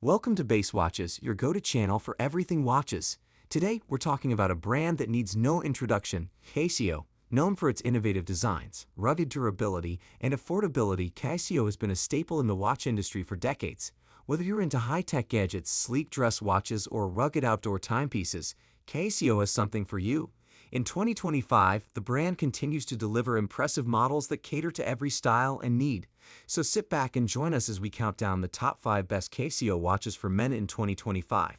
Welcome to Base Watches, your go-to channel for everything watches. Today, we're talking about a brand that needs no introduction, Casio. Known for its innovative designs, rugged durability, and affordability, Casio has been a staple in the watch industry for decades. Whether you're into high-tech gadgets, sleek dress watches, or rugged outdoor timepieces, Casio has something for you. In 2025, the brand continues to deliver impressive models that cater to every style and need. So sit back and join us as we count down the top 5 best Casio watches for men in 2025.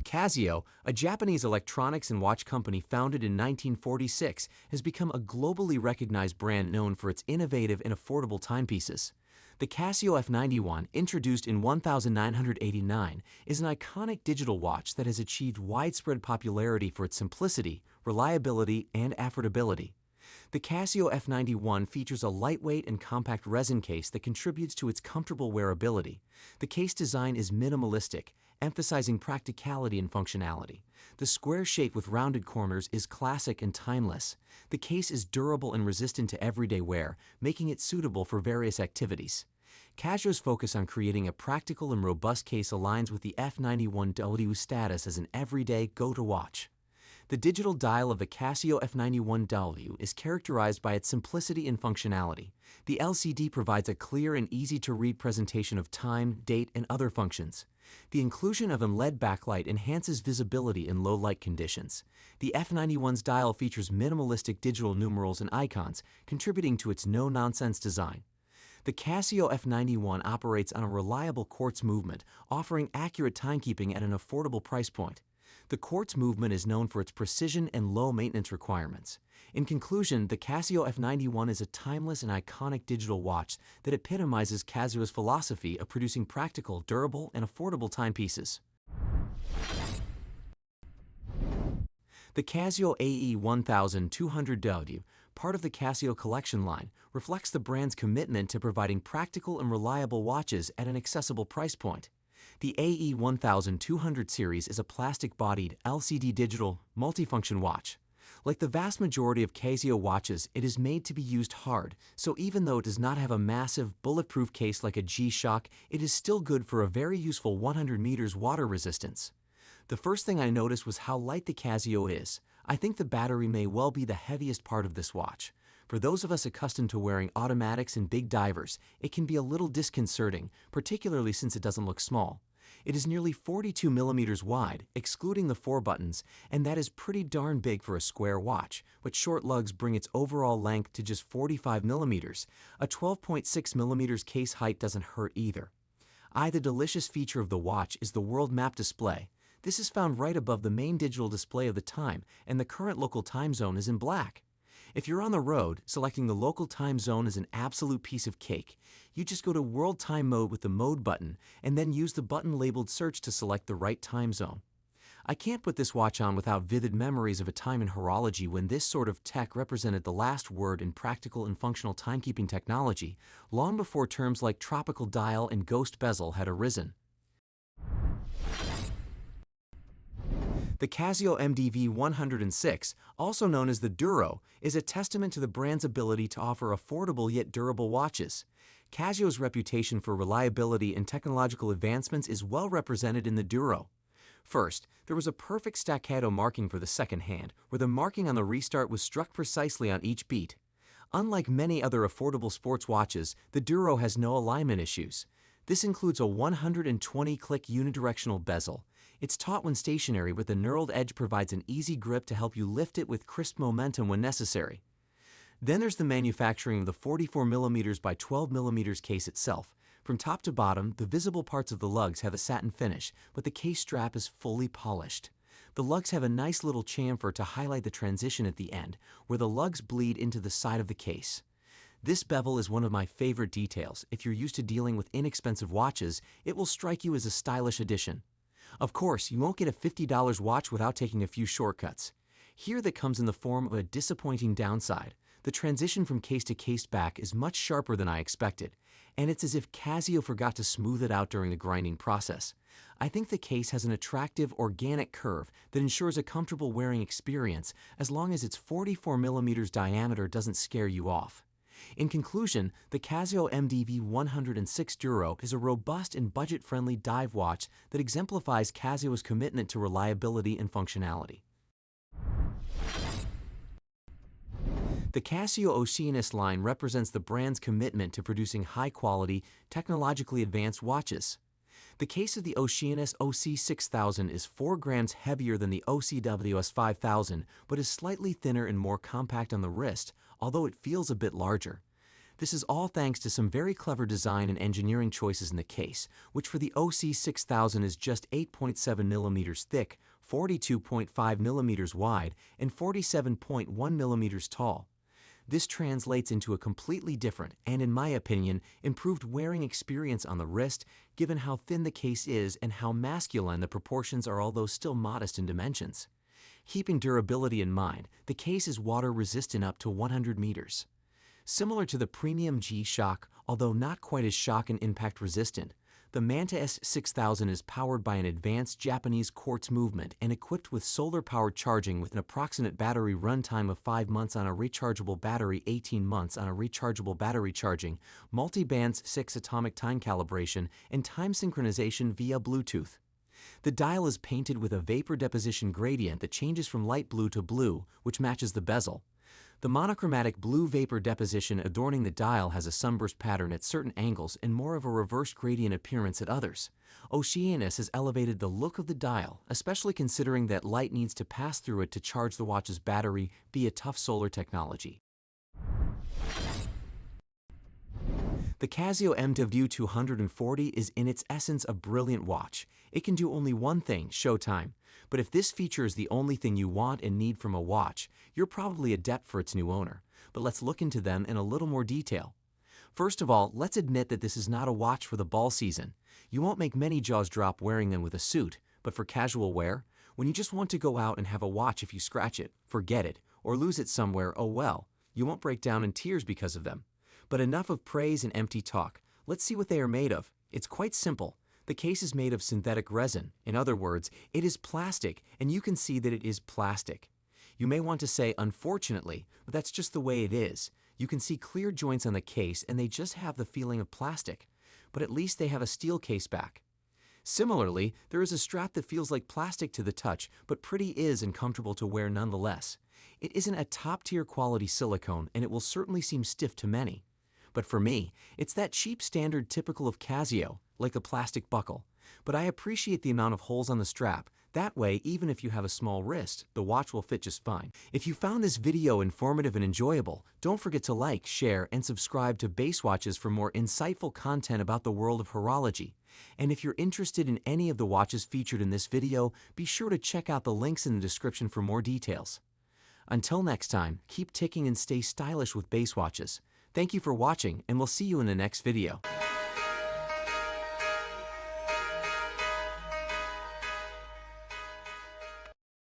Casio, a Japanese electronics and watch company founded in 1946, has become a globally recognized brand known for its innovative and affordable timepieces. The Casio F91, introduced in 1989, is an iconic digital watch that has achieved widespread popularity for its simplicity, reliability, and affordability. The Casio F91 features a lightweight and compact resin case that contributes to its comfortable wearability. The case design is minimalistic, emphasizing practicality and functionality. The square shape with rounded corners is classic and timeless. The case is durable and resistant to everyday wear, making it suitable for various activities. Casio's focus on creating a practical and robust case aligns with the F91W's status as an everyday go-to watch. The digital dial of the Casio F91W is characterized by its simplicity and functionality. The LCD provides a clear and easy-to-read presentation of time, date, and other functions. The inclusion of a LED backlight enhances visibility in low-light conditions. The F91's dial features minimalistic digital numerals and icons, contributing to its no-nonsense design. The Casio F91 operates on a reliable quartz movement, offering accurate timekeeping at an affordable price point. The quartz movement is known for its precision and low maintenance requirements. In conclusion, the Casio F91 is a timeless and iconic digital watch that epitomizes Casio's philosophy of producing practical, durable, and affordable timepieces. The Casio AE1200W, part of the Casio collection line, reflects the brand's commitment to providing practical and reliable watches at an accessible price point. The AE1200 series is a plastic-bodied, LCD digital, multifunction watch. Like the vast majority of Casio watches, it is made to be used hard, so even though it does not have a massive, bulletproof case like a G-Shock, it is still good for a very useful 100 meters water resistance. The first thing I noticed was how light the Casio is. I think the battery may well be the heaviest part of this watch. For those of us accustomed to wearing automatics and big divers, it can be a little disconcerting, particularly since it doesn't look small. It is nearly 42 millimeters wide, excluding the 4 buttons, and that is pretty darn big for a square watch, but short lugs bring its overall length to just 45 millimeters. A 12.6 millimeters case height doesn't hurt either. The delicious feature of the watch is the world map display. This is found right above the main digital display of the time, and the current local time zone is in black. If you're on the road, selecting the local time zone is an absolute piece of cake. You just go to World Time Mode with the Mode button, and then use the button labeled Search to select the right time zone. I can't put this watch on without vivid memories of a time in horology when this sort of tech represented the last word in practical and functional timekeeping technology, long before terms like tropical dial and ghost bezel had arisen. The Casio MW-240, also known as the Duro, is a testament to the brand's ability to offer affordable yet durable watches. Casio's reputation for reliability and technological advancements is well represented in the Duro. First, there was a perfect staccato marking for the second hand, where the marking on the restart was struck precisely on each beat. Unlike many other affordable sports watches, the Duro has no alignment issues. This includes a 120-click unidirectional bezel. It's taut when stationary, but the knurled edge provides an easy grip to help you lift it with crisp momentum when necessary. Then there's the manufacturing of the 44mm by 12mm case itself. From top to bottom, the visible parts of the lugs have a satin finish, but the case strap is fully polished. The lugs have a nice little chamfer to highlight the transition at the end, where the lugs bleed into the side of the case. This bevel is one of my favorite details. If you're used to dealing with inexpensive watches, it will strike you as a stylish addition. Of course, you won't get a $50 watch without taking a few shortcuts. Here that comes in the form of a disappointing downside. The transition from case to case back is much sharper than I expected, and it's as if Casio forgot to smooth it out during the grinding process. I think the case has an attractive, organic curve that ensures a comfortable wearing experience as long as its 44mm diameter doesn't scare you off. In conclusion, the Casio MW-106 Duro is a robust and budget-friendly dive watch that exemplifies Casio's commitment to reliability and functionality. The Casio Oceanus line represents the brand's commitment to producing high-quality, technologically advanced watches. The case of the Oceanus OC6000 is 4 grams heavier than the OCWS5000, but is slightly thinner and more compact on the wrist, although it feels a bit larger. This is all thanks to some very clever design and engineering choices in the case, which for the OC6000 is just 8.7 millimeters thick, 42.5 millimeters wide, and 47.1 millimeters tall. This translates into a completely different and, in my opinion, improved wearing experience on the wrist, given how thin the case is and how masculine the proportions are, although still modest in dimensions. Keeping durability in mind, the case is water-resistant up to 100 meters. Similar to the premium G-Shock, although not quite as shock and impact resistant, the Manta S6000 is powered by an advanced Japanese quartz movement and equipped with solar-powered charging with an approximate battery runtime of 5 months on a rechargeable battery, 18 months on a rechargeable battery charging, multi-bands 6 atomic time calibration, and time synchronization via Bluetooth. The dial is painted with a vapor deposition gradient that changes from light blue to blue, which matches the bezel. The monochromatic blue vapor deposition adorning the dial has a sunburst pattern at certain angles and more of a reverse gradient appearance at others. Oceanus has elevated the look of the dial, especially considering that light needs to pass through it to charge the watch's battery via tough solar technology. The Casio MW-240 is in its essence a brilliant watch. It can do only one thing, show time. But if this feature is the only thing you want and need from a watch, you're probably adept for its new owner. But let's look into them in a little more detail. First of all, let's admit that this is not a watch for the ball season. You won't make many jaws drop wearing them with a suit, but for casual wear, when you just want to go out and have a watch, if you scratch it, forget it, or lose it somewhere, oh well, you won't break down in tears because of them. But enough of praise and empty talk. Let's see what they are made of. It's quite simple. The case is made of synthetic resin. In other words, it is plastic, and you can see that it is plastic. You may want to say unfortunately, but that's just the way it is. You can see clear joints on the case, and they just have the feeling of plastic. But at least they have a steel case back. Similarly, there is a strap that feels like plastic to the touch, but pretty is and comfortable to wear nonetheless. It isn't a top-tier quality silicone, and it will certainly seem stiff to many. But for me, it's that cheap standard typical of Casio, like a plastic buckle. But I appreciate the amount of holes on the strap. That way, even if you have a small wrist, the watch will fit just fine. If you found this video informative and enjoyable, don't forget to like, share, and subscribe to Base Watches for more insightful content about the world of horology. And if you're interested in any of the watches featured in this video, be sure to check out the links in the description for more details. Until next time, keep ticking and stay stylish with Base Watches. Thank you for watching, and we'll see you in the next video.